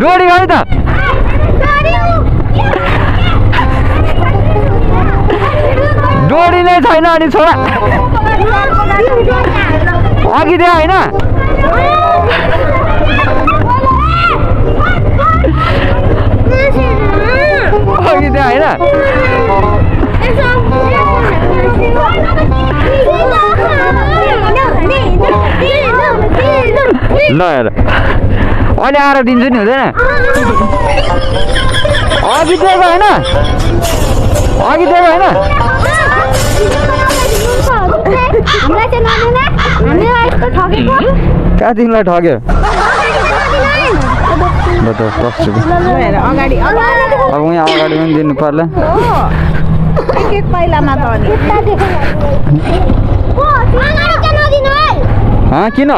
डोरी खै त डोरी नै छैन अनि छोरा अघि दियो होइन अघि दियो होइन ल हेर अहिले आएर दिन्छु नि हुँदैन अघि दिएको होइन अघि दिएको होइन कहाँ तिमीलाई ठग्यो ल त कस्तो अब यहाँ अगाडि पनि दिनु पर्ला किन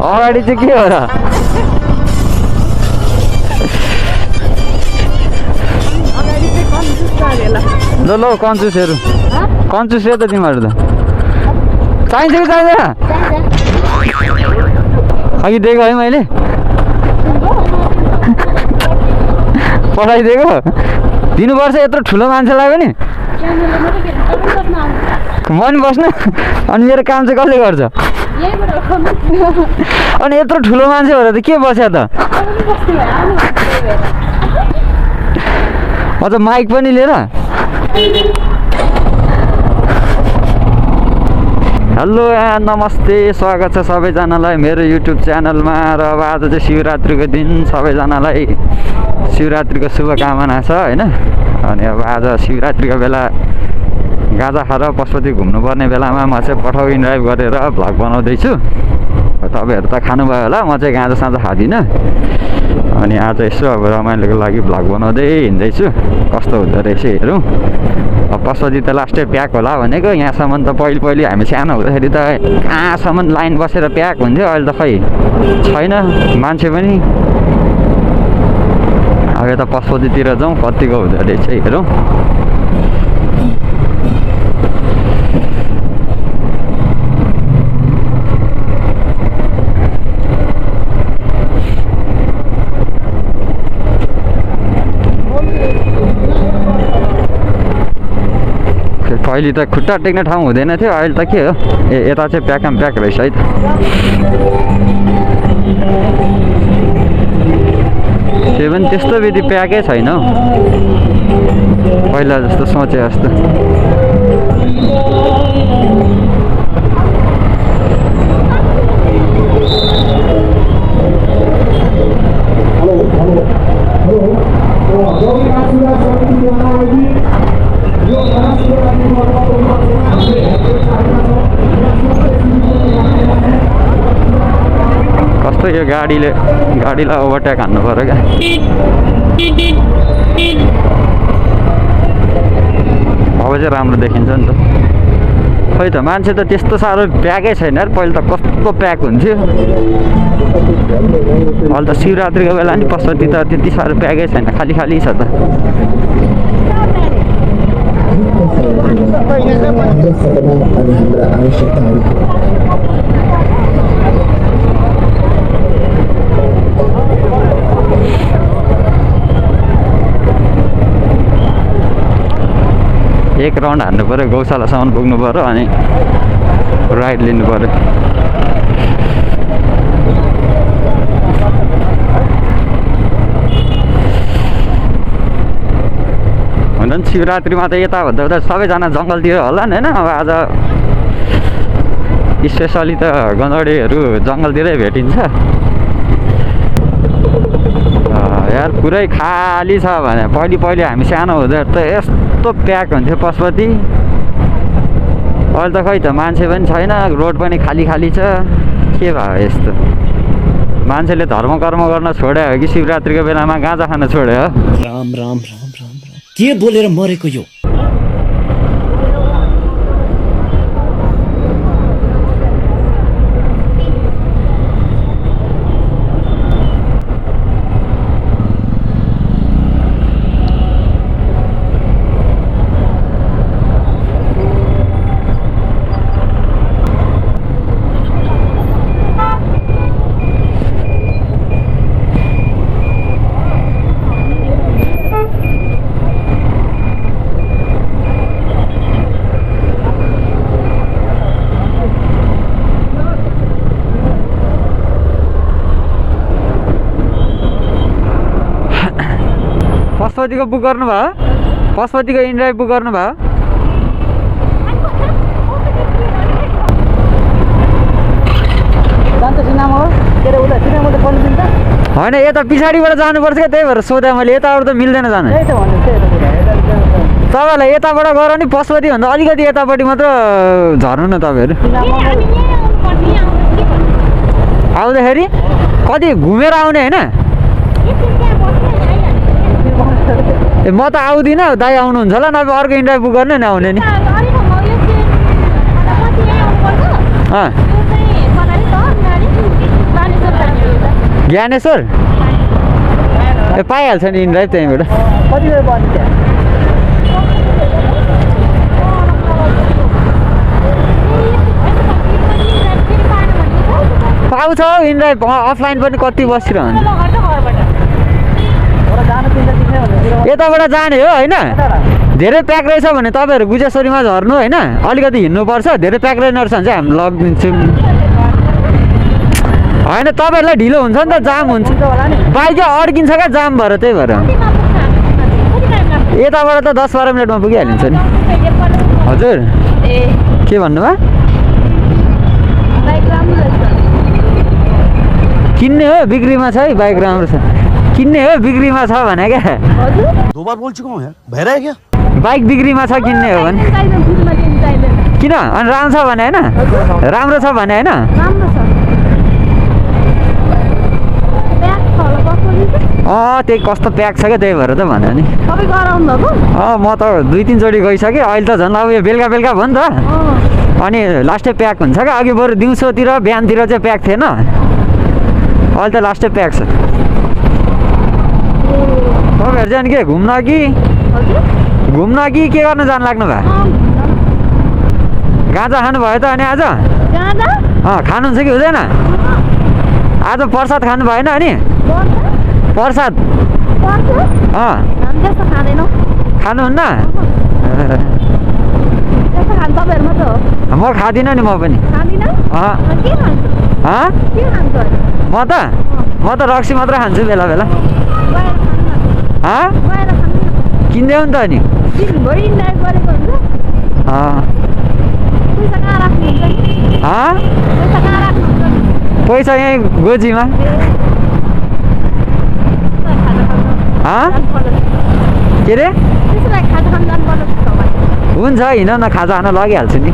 अगाडि चाहिँ के हो र ल ल कन्चुसहरू कन्चुस त तिमीहरू त चाहिन्छ कि चाहिँदैन अघि दिएको है मैले पठाइदिएको दिनुपर्छ यत्रो ठुलो मान्छेलाई पनि म नि बस्नु अनि मेरो काम चाहिँ कसले गर्छ अनि यत्रो ठुलो मान्छे भएर त के बस्यो त अझ माइक पनि लिएर हेलो नमस्ते स्वागत छ सबैजनालाई मेरो युट्युब च्यानलमा र अब आज चाहिँ शिवरात्रिको दिन सबैजनालाई शिवरात्रिको शुभकामना छ होइन अनि अब आज शिवरात्रिको बेला गाजा खाएर पशुपति घुम्नुपर्ने बेलामा म चाहिँ पठाउ ड्राइभ गरेर भ्लग बनाउँदैछु तपाईँहरू त खानुभयो होला म चाहिँ गाजा साँझा खाँदिनँ अनि आज यसो अब रमाइलोको लागि भ्लग बनाउँदै हिँड्दैछु कस्तो हुँदो रहेछ हेरौँ अब पशुपति त लास्टै प्याक होला भनेको यहाँसम्म त पहिले हामी सानो हुँदाखेरि त कहाँसम्म लाइन बसेर प्याक हुन्थ्यो अहिले त खै छैन मान्छे पनि अब यता पशुपतितिर जाउँ कतिको हुँदो रहेछ हेरौँ पहिले त खुट्टा टेक्ने ठाउँ हुँदैन थियो अहिले त के हो यता चाहिँ प्याकम प्याक रहेछ है त त्यो पनि त्यस्तो विधि प्याकै छैन हौ पहिला जस्तो सोचे जस्तो कस्तो यो गाडीलाई ओभरटेक हान्नु पर्यो क्या अब चाहिँ राम्रो देखिन्छ नि त खै त मान्छे त त्यस्तो साह्रो प्याकै छैन यार पहिले त कस्तो प्याक हुन्थ्यो अहिले त शिवरात्रिको बेला नि पशुपति त त्यति साह्रो प्याकै छैन खाली खाली छ त एक राउन्ड हान्नु पऱ्यो गौशालासम्म पुग्नु पऱ्यो अनि राइड लिनु पऱ्यो हुन नि शिवरात्रिमा त यता भन्दा उता सबैजना जङ्गलतिर होला नि होइन अब आज स्पेसली त गन्धडेहरू जङ्गलतिरै भेटिन्छ यार पुरै खाली छ भने पहिले हामी सानो हुँदा त यस्तो प्याक हुन्थ्यो पशुपति अहिले त खै त मान्छे पनि छैन रोड पनि खाली खाली छ के भयो यस्तो मान्छेले धर्म कर्म गर्न छोड्यो हो कि शिवरात्रिको बेलामा गाँजा खान छोड्यो हो राम राम राम राम राम के बोलेर मरेको यो पशुपतिको बुक गर्नुभयो पशुपतिको इनड्राइभ बुक गर्नुभयो होइन यता पछाडिबाट जानुपर्छ क्या त्यही भएर सोधेँ मैले यताबाट त मिल्दैन जानु तपाईँहरूलाई यताबाट गर नि पशुपतिभन्दा अलिकति यतापट्टि मात्र झर्नु न तपाईँहरू आउँदाखेरि कति घुमेर आउने होइन ए म त आउँदिनँ दाइ आउनुहुन्छ होला नभए अर्को इन्टरभ्यू बुक गर्ने नि आउने नि ज्ञानेश्वर ए पाइहाल्छ नि इन्ड्राइभ त्यहीँबाट पाउँछ इन्ड्राइभ अफलाइन पनि कति बसिरहन्छ यताबाट जाने हो होइन धेरै प्याक रहेछ भने तपाईँहरू गुजेश्वरीमा झर्नु होइन अलिकति हिँड्नुपर्छ धेरै प्याक रहेन रहेछ भने चाहिँ हामी लगिदिन्छौँ होइन तपाईँहरूलाई ढिलो हुन्छ नि त जाम हुन्छ बाइक अड्किन्छ क्या जाम भएर त्यही भएर यताबाट त 10-12 मिनटमा पुगिहालिन्छ नि हजुर के भन्नुभयो किन्ने हो बिक्रीमा छ है बाइक राम्रो छ किन्ने हो बिक्रीमा छ भने क्या दो बार बोल चुका हूँ यार बहरा है क्या बाइक बिक्रीमा छ किन्ने हो भने किन अनि राम्रो छ भने होइन राम्रो छ भने होइन त्यही कस्तो प्याक छ क्या त्यही भएर त भन्यो नि म त 2-3 चोटि गइसकेँ अहिले त झन् अब यो बेलुका बेलुका भयो नि त अनि लास्टै प्याक हुन्छ क्या अघि बरु दिउँसोतिर बिहानतिर चाहिँ प्याक थिएन अहिले त लास्टै प्याक छ तपाईँहरू चाहिँ के घुम्न कि के गर्न जानु लाग्नु भयो गाँजा खानुभयो त अनि आज खानुहुन्छ कि हुँदैन आज प्रसाद खानु भएन अनि प्रसाद खानुहुन्न म खाँदिनँ नि म पनि म त रक्सी मात्र खान्छु बेला बेला किन्दै हो नि त अनि पैसा यहीँ गोजीमा के अरे हुन्छ हिँड न खाजा खान लगिहाल्छु नि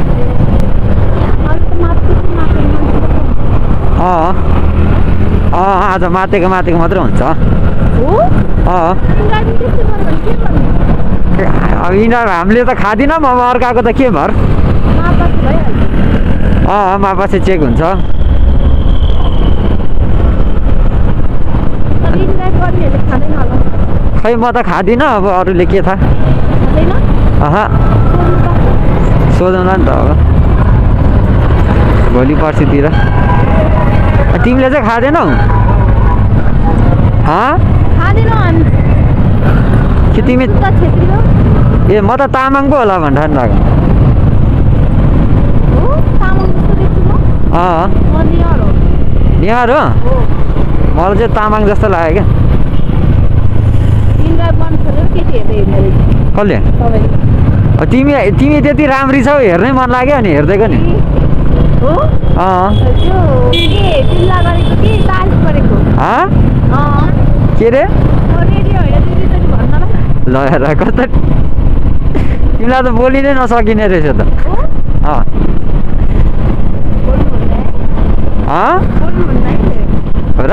आज मातेको मात्रै हुन्छ अब यिनीहरू हामीले त खाँदिनँ अब अर्काको त के भर मापासे चेक हुन्छ खै म त खाँदिनँ अब अरूले के थाहा सोधौँला नि त अब भोलि पर्सितिर तिमीले चाहिँ खाँदैनौ कि तिमी ए म त तामाङ पो होला भनेर लाग्यो निहार हो मलाई चाहिँ तामाङ जस्तो लाग्यो क्या कसले तिमी त्यति राम्री छौ हेर्नै मन लाग्यो अनि हेर्दैको नि के अरे ल हेर कता तिमीलाई त बोली नै नसकिने रहेछ त र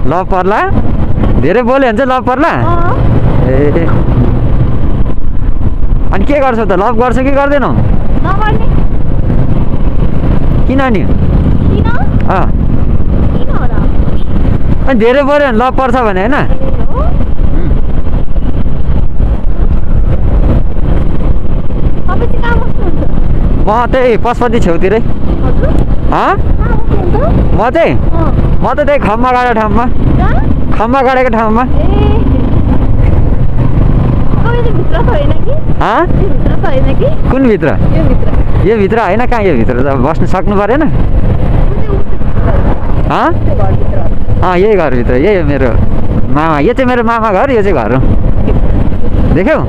ल पर्ला धेरै बोल्यो भने चाहिँ लभ पर्ला ए अनि के गर्छौ त लभ गर्छौ कि गर्दैनौ किन नि अनि धेरै बोल्यो भने लभ पर्छ भने होइन म त्यही पशुपति छेउतिरै म त त्यही खम्बा गाडेको ठाउँमा कुन भित्र यो भित्र होइन कहाँ यो भित्र त बस्नु सक्नु परेन यही घरभित्र, यही हो मेरो मामा। यो चाहिँ मेरो मामा घर, यो चाहिँ घर हो। देख्यौ?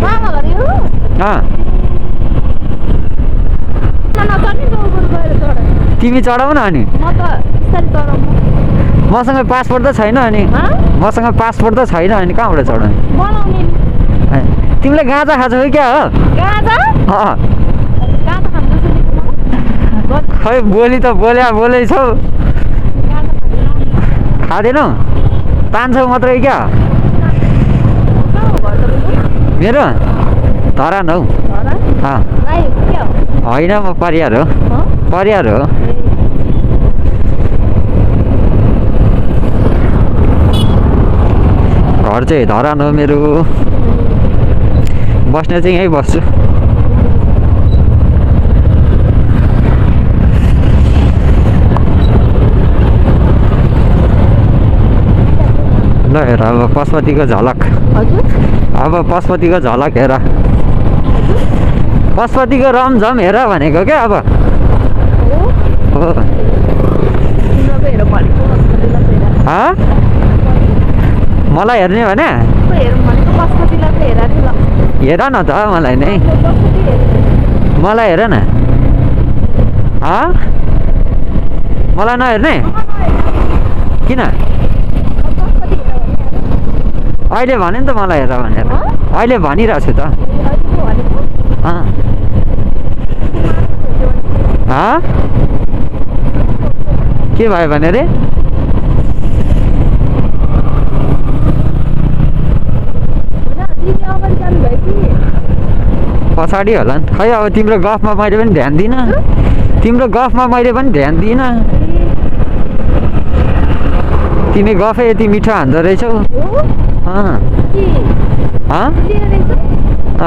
मामा घर यो? तिमी चढाउ न अनि। म त बिस्तारै चढाउँ। मसँग पासपोर्ट त छैन अनि। मसँग पासपोर्ट त छैन अनि कहाँबाट चढाउने? बनाउने नि। तिमीले गाँजा खान्छौ कि क्या हो? गाँजा? गाँजा खान नसकेको। खै बोली त बोलै छौ। खाँदैनौ? 500 मात्रै क्या? मेरो धरान हौ। होइन, म परियार हो। परियार हो। घर चाहिँ धरान हो मेरो। बस्ने चाहिँ यहीँ बस्छु। ल हेर अब पशुपतिको झलक। अब पशुपतिको झलक हेर। पशुपतिको रमझम हेर भनेको क्या अब। मलाई हेर्ने भने हेर न त मलाई नै। मलाई हेर न। मलाई नहेर्ने? किन? अहिले भने नि त मलाई हेर भनेर। अहिले भनिरहेको छु त। के भयो भने रे? पछाडि होला नि। खै अब तिम्रो गफमा मैले पनि ध्यान दिइनँ। तिम्रो गफमा मैले पनि ध्यान दिइनँ। तिमी गफै यति मिठो हान्दो रहेछौ।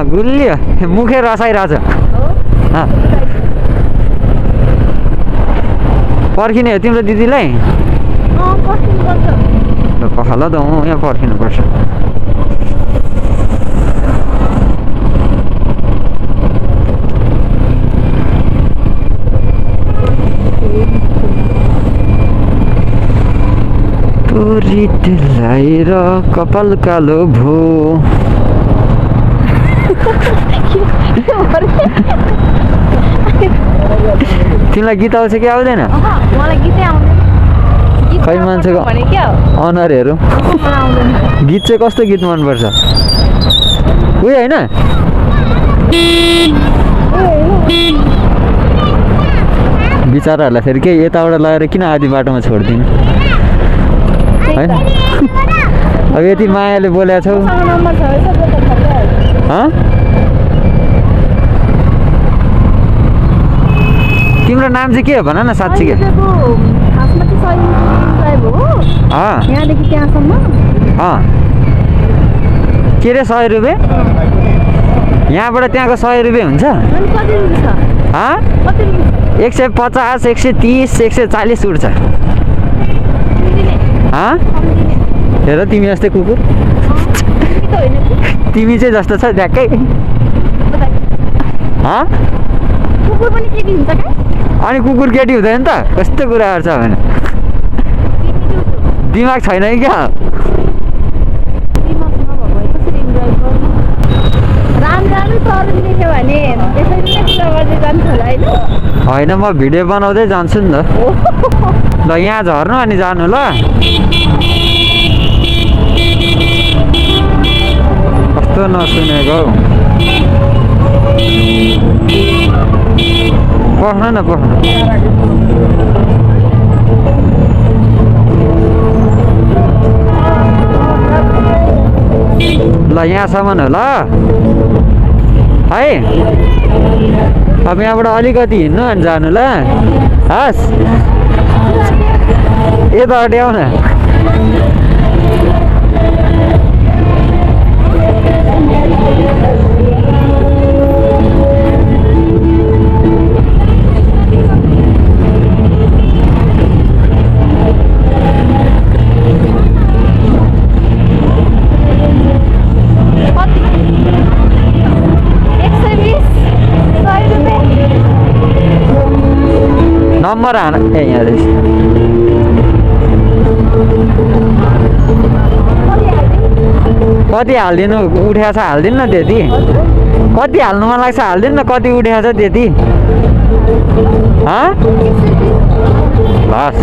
गुलियो मुखे रसाइरहेछ। पर्खिने हो तिम्रो दिदीलाई? पखाल त म यहाँ पर्खिनुपर्छ। लगाएर कपाल कालो भो। तिमीलाई गीत आउँछ कि आउँदैन? मलाई गीतै आउँदैन। खै मान्छेको अनुहार हेरौँ। गीत चाहिँ कस्तो गीत मनपर्छ? उयो होइन? बिचराहरूलाई फेरि केही यताबाट लगेर किन आधी बाटोमा छोडिदिनु होइन? अब यति मायाले बोलेको छौ। तिम्रो नाम चाहिँ के हो भन न साँच्ची के? यहाँदेखि त्यहाँसम्म के रे 100 रुपियाँ? यहाँबाट त्यहाँको 100 रुपियाँ हुन्छ? 150, 130, 140 उठ्छ। हेर तिमी जस्तै कुकुर। तिमी चाहिँ जस्तो छ ढ्याक्कै। कुकुर पनि केटी हुन्छ क्या? अनि कुकुर केटी हुँदैन त? कस्तो कुराहरू छ भने दिमाग छैन कि क्या? होइन म भिडियो बनाउँदै जान्छु नि त। ल यहाँ झर्नु अनि जानु ल। कस्तो नसुनेको पख्नु न पख्नु। ल यहाँसम्म हो ल है। अब यहाँबाट अलिकति हिँड्नु अनि जानु ल। हस् यतापट्टि आऊ न। नम्बर हान ए यहाँ रहेछ कति हालिदिनु उठेको छ हालिदिनु न त्यति कति हाल्नु मन लाग्छ हालिदिनु न कति उठेको छ त्यति बस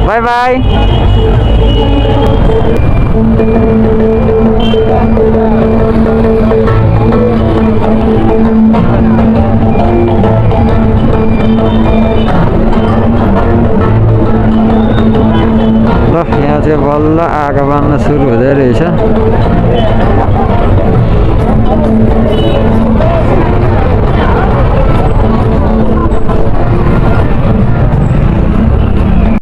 बाई बाई ल यहाँ चाहिँ बल्ल आगो बाल्न सुरु हुँदै रहेछ